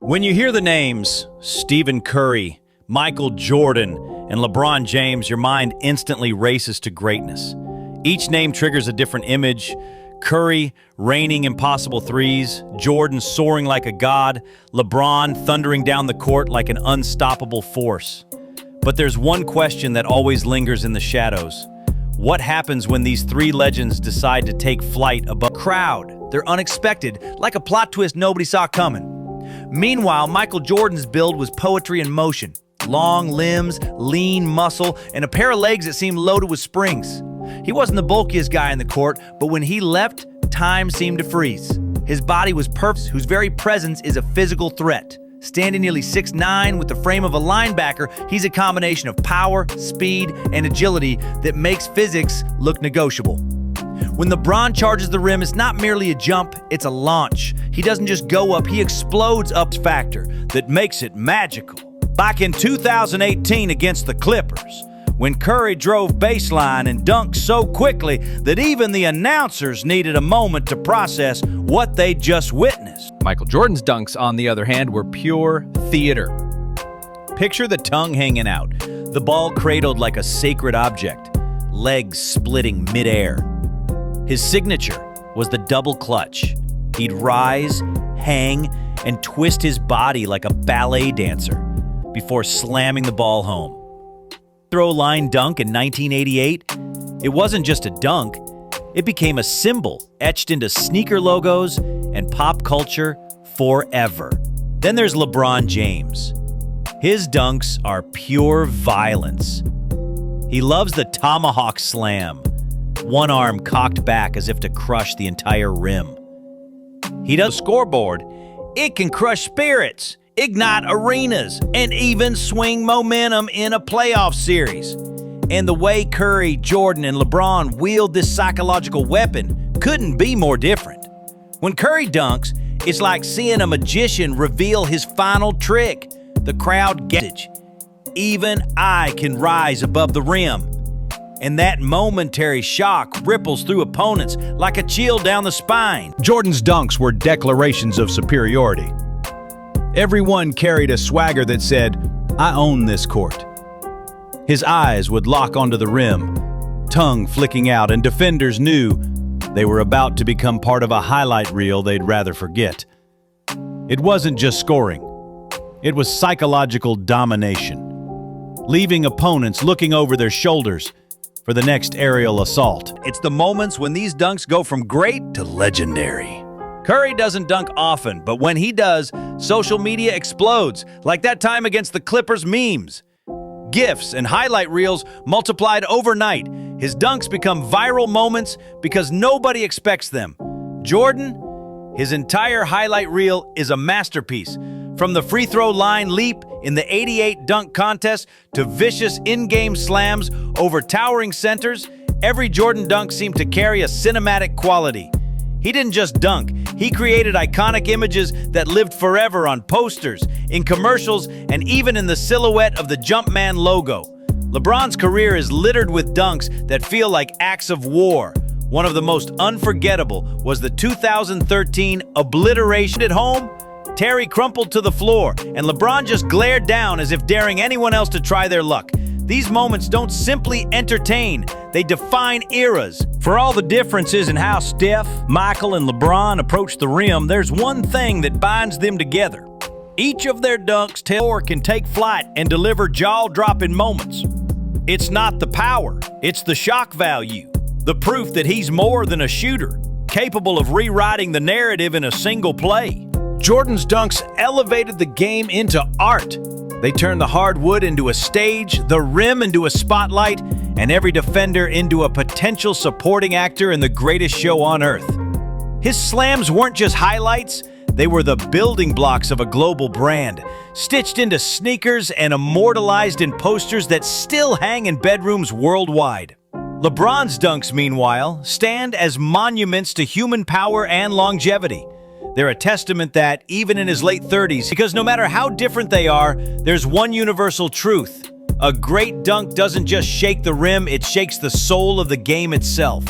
When you hear the names Stephen Curry, Michael Jordan, and LeBron James, your mind instantly races to greatness. Each name triggers a different image. Curry raining impossible threes, Jordan soaring like a god, LeBron thundering down the court like an unstoppable force. But there's one question that always lingers in the shadows. What happens when these three legends decide to take flight above the crowd? They're unexpected, like a plot twist nobody saw coming. Meanwhile, Michael Jordan's build was poetry in motion. Long limbs, lean muscle, and a pair of legs that seemed loaded with springs. He wasn't the bulkiest guy in the court, but when he leapt, time seemed to freeze. His body was perfect, whose very presence is a physical threat. Standing nearly 6'9" with the frame of a linebacker, he's a combination of power, speed, and agility that makes physics look negotiable. When LeBron charges the rim, it's not merely a jump, it's a launch. He doesn't just go up, he explodes up factor that makes it magical. Back in 2018 against the Clippers, when Curry drove baseline and dunked so quickly that even the announcers needed a moment to process what they just witnessed. Michael Jordan's dunks, on the other hand, were pure theater. Picture the tongue hanging out, the ball cradled like a sacred object, legs splitting midair. His signature was the double clutch. He'd rise, hang, and twist his body like a ballet dancer before slamming the ball home. Throw line dunk in 1988, it wasn't just a dunk, it became a symbol etched into sneaker logos and pop culture forever. Then there's LeBron James. His dunks are pure violence. He loves the tomahawk slam, one arm cocked back as if to crush the entire rim. He does scoreboard. It can crush spirits, ignite arenas, and even swing momentum in a playoff series. And the way Curry, Jordan, and LeBron wield this psychological weapon couldn't be more different. When Curry dunks, it's like seeing a magician reveal his final trick. The crowd gets it. Even I can rise above the rim. And that momentary shock ripples through opponents like a chill down the spine. Jordan's dunks were declarations of superiority. Everyone carried a swagger that said, "I own this court." His eyes would lock onto the rim, tongue flicking out, and defenders knew they were about to become part of a highlight reel they'd rather forget. It wasn't just scoring. It was psychological domination, leaving opponents looking over their shoulders for the next aerial assault. It's the moments when these dunks go from great to legendary. Curry doesn't dunk often, but when he does, social media explodes, like that time against the Clippers memes. GIFs and highlight reels multiplied overnight. His dunks become viral moments because nobody expects them. Jordan, his entire highlight reel is a masterpiece. From the free throw line leap in the '88 dunk contest to vicious in-game slams over towering centers, every Jordan dunk seemed to carry a cinematic quality. He didn't just dunk, he created iconic images that lived forever on posters, in commercials, and even in the silhouette of the Jumpman logo. LeBron's career is littered with dunks that feel like acts of war. One of the most unforgettable was the 2013 obliteration at home. Terry crumpled to the floor, and LeBron just glared down as if daring anyone else to try their luck. These moments don't simply entertain, they define eras. For all the differences in how Steph, Michael, and LeBron approach the rim, there's one thing that binds them together. Each of their dunks can take flight and deliver jaw-dropping moments. It's not the power, it's the shock value. The proof that he's more than a shooter, capable of rewriting the narrative in a single play. Jordan's dunks elevated the game into art. They turned the hardwood into a stage, the rim into a spotlight, and every defender into a potential supporting actor in the greatest show on earth. His slams weren't just highlights, they were the building blocks of a global brand, stitched into sneakers and immortalized in posters that still hang in bedrooms worldwide. LeBron's dunks, meanwhile, stand as monuments to human power and longevity. They're a testament that, even in his late 30s, because no matter how different they are, there's one universal truth. A great dunk doesn't just shake the rim, it shakes the soul of the game itself.